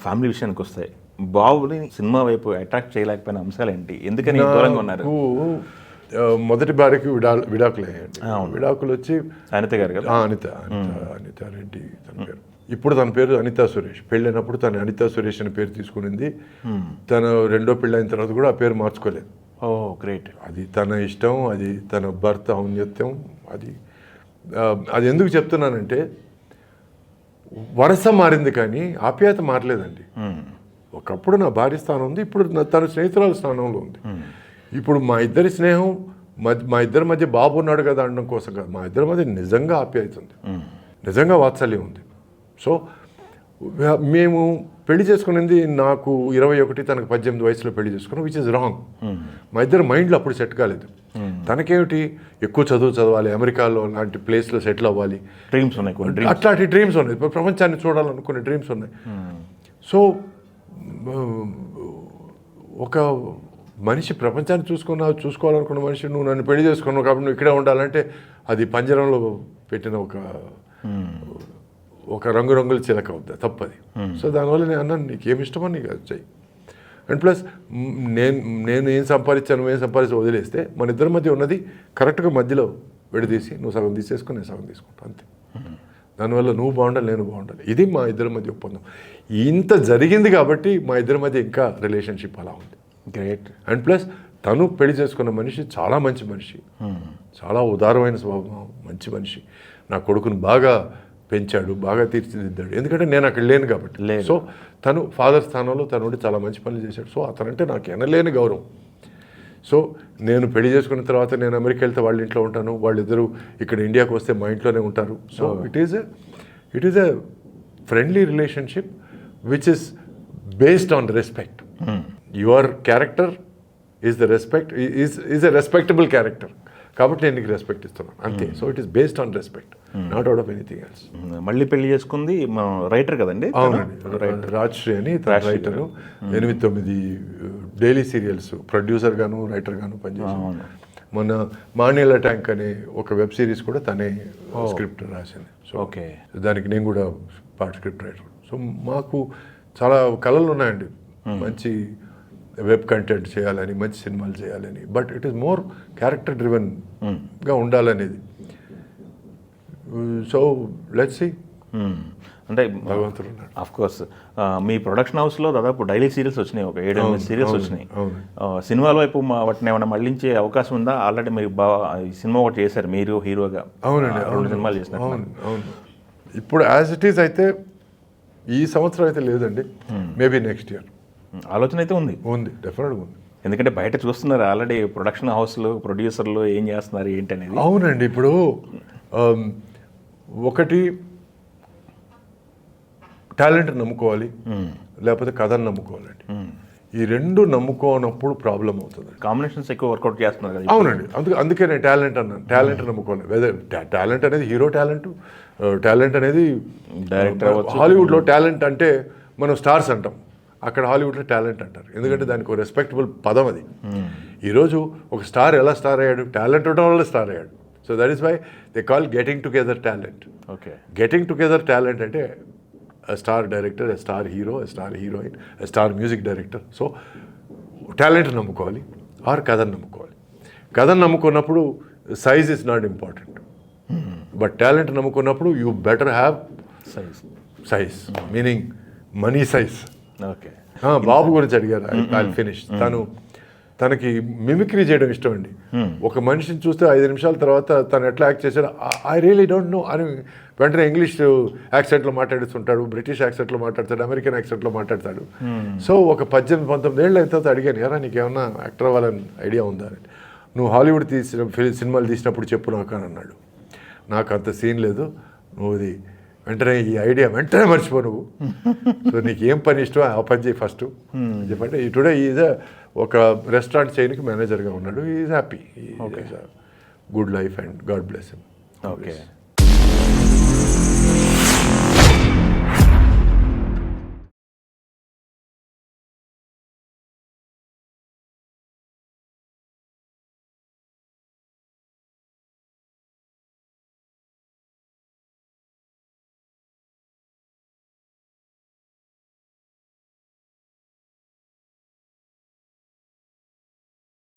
Family విషయానికి వస్తాయి, బాబుని సినిమా వైపు అట్రాక్ట్ చేయలేకపోయిన అంశాలు ఏంటి, ఎందుకని దూరంగా ఉన్నారు? మొదటి భార్యకి విడాకులు అయ్యాయండి. విడాకులు వచ్చి అనిత గారు కదా, అనిత రెడ్డి తన పేరు. ఇప్పుడు తన పేరు అనితా సురేష్. పెళ్ళైనప్పుడు తను అనితా సురేష్ అని పేరు తీసుకునింది. తను రెండో పెళ్ళైన తర్వాత కూడా ఆ పేరు మార్చుకోలేదు. ఓ గ్రేట్. అది తన ఇష్టం, అది తన భర్త ఔన్నత్యం. అది ఎందుకు చెప్తున్నానంటే వరస మారింది కానీ ఆప్యాయత మారలేదండి. ఒకప్పుడు నా భార్య స్థానం ఉంది, ఇప్పుడు తన స్నేహితురాల స్థానంలో ఉంది. ఇప్పుడు మా ఇద్దరి స్నేహం, మా ఇద్దరి మధ్య బాబు ఉన్నాడు కదా అనడం కోసం కాదు, మా ఇద్దరి మధ్య నిజంగా ఆప్యాయత ఉంది, నిజంగా వాత్సల్యం ఉంది. సో మేము పెళ్లి చేసుకునేది నాకు 21, తనకు 18 వయసులో పెళ్లి చేసుకున్నాం, విచ్ ఇస్ రాంగ్. మా ఇద్దరు మైండ్లో అప్పుడు సెట్ కాలేదు. తనకేమిటి ఎక్కువ చదవాలి, అమెరికాలో లాంటి ప్లేస్లో సెటిల్ అవ్వాలి, డ్రీమ్స్ ఉన్నాయి, అట్లాంటి డ్రీమ్స్ ఉన్నాయి, ప్రపంచాన్ని చూడాలనుకునే డ్రీమ్స్ ఉన్నాయి. సో ఒక మనిషి ప్రపంచాన్ని చూసుకోవాలనుకున్న మనిషి, నువ్వు నన్ను పెళ్లి చేసుకున్నావు కాబట్టి నువ్వు ఇక్కడే ఉండాలంటే అది పంజరంలో పెట్టిన ఒక రంగురంగుల చిలక అవుతుంది, తప్పది. సో దానివల్ల నేను అన్నాను, నీకు ఏమి ఇష్టమో నీకు అది చెయ్యి. అండ్ ప్లస్ నేను ఏం సంపాదించాను, నువ్వేం సంపాదించి వదిలేస్తే మన ఇద్దరి మధ్య ఉన్నది కరెక్ట్గా మధ్యలో విడదీసి నువ్వు సగం తీసేసుకుని నేను సగం తీసుకుంటాను, అంతే. దానివల్ల నువ్వు బాగుండాలి, నేను బాగుండాలి, ఇది మా ఇద్దరి మధ్య ఒప్పందం. ఇంత జరిగింది కాబట్టి మా ఇద్దరి మధ్య ఇంకా రిలేషన్షిప్ అలా ఉంది. గ్రేట్. అండ్ ప్లస్ తను పెళ్లి చేసుకున్న మనిషి చాలా మంచి మనిషి, చాలా ఉదారమైన స్వభావం, మంచి మనిషి. నా కొడుకుని బాగా పెంచాడు, బాగా తీర్చిదిద్దాడు. ఎందుకంటే నేను అక్కడ లేను కాబట్టి. సో తను ఫాదర్ స్థానంలో తను ఉండి చాలా మంచి పనులు చేశాడు. సో అతనంటే నాకు ఎనలేని గౌరవం. సో నేను పెళ్లి చేసుకున్న తర్వాత నేను అమెరికా వెళ్తే వాళ్ళ ఇంట్లో ఉంటాను, వాళ్ళిద్దరూ ఇక్కడ ఇండియాకి వస్తే మా ఇంట్లోనే ఉంటారు. So it is a friendly relationship which is based on respect. Your character is the respect, is a respectable character కాబట్టి నేను నీకు రెస్పెక్ట్ ఇస్తున్నాను, అంతే. So it is based on respect, not out of anything else. మళ్ళీ పెళ్లి చేసుకుంది writer కదండి? అవునండి, రాజ్శ్రీ అని రైటరు. 8-9 డైలీ సీరియల్స్ ప్రొడ్యూసర్ గాను రైటర్ గాను పనిచేసాను. మొన్న మాన్యుల ట్యాంక్ అనే ఒక వెబ్ సిరీస్ కూడా తనే స్క్రిప్ట్ రాసింది. సో ఓకే, దానికి నేను కూడా పార్ట్ స్క్రిప్ట్ రైటర్. సో మాకు చాలా కళలు ఉన్నాయండి, మంచి వెబ్ కంటెంట్ చేయాలని, మంచి సినిమాలు చేయాలని. But it is more character డ్రివెన్గా ఉండాలనేది. So let's see. అంటే భగవంతుడు ఉన్నాడు. ఆఫ్ కోర్స్ మీ ప్రొడక్షన్ హౌస్లో దాదాపు డైలీ సీరియల్స్ వచ్చినాయి, ఒక 7-8 సీరియల్స్ వచ్చినాయి. సినిమాల వైపు వాటిని ఏమైనా మళ్ళించే అవకాశం ఉందా? ఆల్రెడీ మీరు సినిమా ఒకటి చేశారు మీరు హీరోగా. అవునండి, 2 సినిమాలు చేసినారు. అవును. ఇప్పుడు యాజ్ ఇట్ ఈస్ అయితే ఈ సంవత్సరం అయితే లేదండి, మేబీ నెక్స్ట్ ఇయర్ ఆలోచన అయితే ఉంది, డెఫినెట్గా ఉంది. ఎందుకంటే బయట చూస్తున్నారు ఆల్రెడీ ప్రొడక్షన్ హౌస్లు, ప్రొడ్యూసర్లు ఏం చేస్తున్నారు ఏంటి అనేది. అవునండి, ఇప్పుడు ఒకటి టాలెంట్ నమ్ముకోవాలి, లేకపోతే కథను నమ్ముకోవాలండి. ఈ రెండు నమ్ముకోనప్పుడు ప్రాబ్లం అవుతుంది. కాంబినేషన్స్ ఎక్కువ వర్కౌట్ చేస్తున్నారు కదా. అవునండి, అందుకే నేను టాలెంట్ అన్నాను. టాలెంట్ నమ్ముకోవాలి. టాలెంట్ అనేది హీరో టాలెంట్ అనేది డైరెక్టర్. హాలీవుడ్లో టాలెంట్ అంటే మనం స్టార్స్ అంటాం, అక్కడ హాలీవుడ్లో టాలెంట్ అంటారు. ఎందుకంటే దానికి ఒక రెస్పెక్టబుల్ పదం అది. ఈరోజు ఒక స్టార్ ఎలా స్టార్ అయ్యాడు? టాలెంట్ ఉండడం వల్ల స్టార్ అయ్యాడు. So that is why they call getting together talent. Okay, getting together talent అంటే a star director, a star hero, a star heroine, a star music director. So talent నమ్ముకోవాలి or కథను నమ్ముకోవాలి. కథను నమ్ముకున్నప్పుడు size is not important, but talent నమ్ముకున్నప్పుడు you better have size meaning money size. Okay, Babu గురించి అడిగారు, I finish. తనకి mimicry చేయడం ఇష్టం అండి. ఒక మనిషిని చూస్తే 5 నిమిషాల తర్వాత తను ఎట్లా యాక్ట్ చేశాడు, ఐ రియలీ డోంట్ నో అని వెంటనే ఇంగ్లీష్ యాక్సెంట్లో మాట్లాడుతుంటాడు, బ్రిటిష్ యాక్సెంట్లో మాట్లాడతాడు, అమెరికన్ యాక్సెంట్లో మాట్లాడతాడు. సో ఒక 18-19 ఏళ్ళు అయిన తర్వాత అడిగాను, ఎరా నీకేమన్నా యాక్టర్ అవ్వాలని ఐడియా ఉందా అని. నువ్వు హాలీవుడ్ సినిమాలు తీసినప్పుడు చెప్పు నాకు అని అన్నాడు. నాకు అంత సీన్ లేదు, నువ్వు ఇది వెంటనే ఈ ఐడియా వెంటనే మర్చిపో నువ్వు. సో నీకు ఏం పని ఇష్టం ఆ పని చేయి ఫస్ట్ చెప్పంటే. టుడే ఈజ్ ఒక రెస్టారెంట్ చైన్కి మేనేజర్గా ఉన్నాడు. Is happy, good life and God bless him. Okay.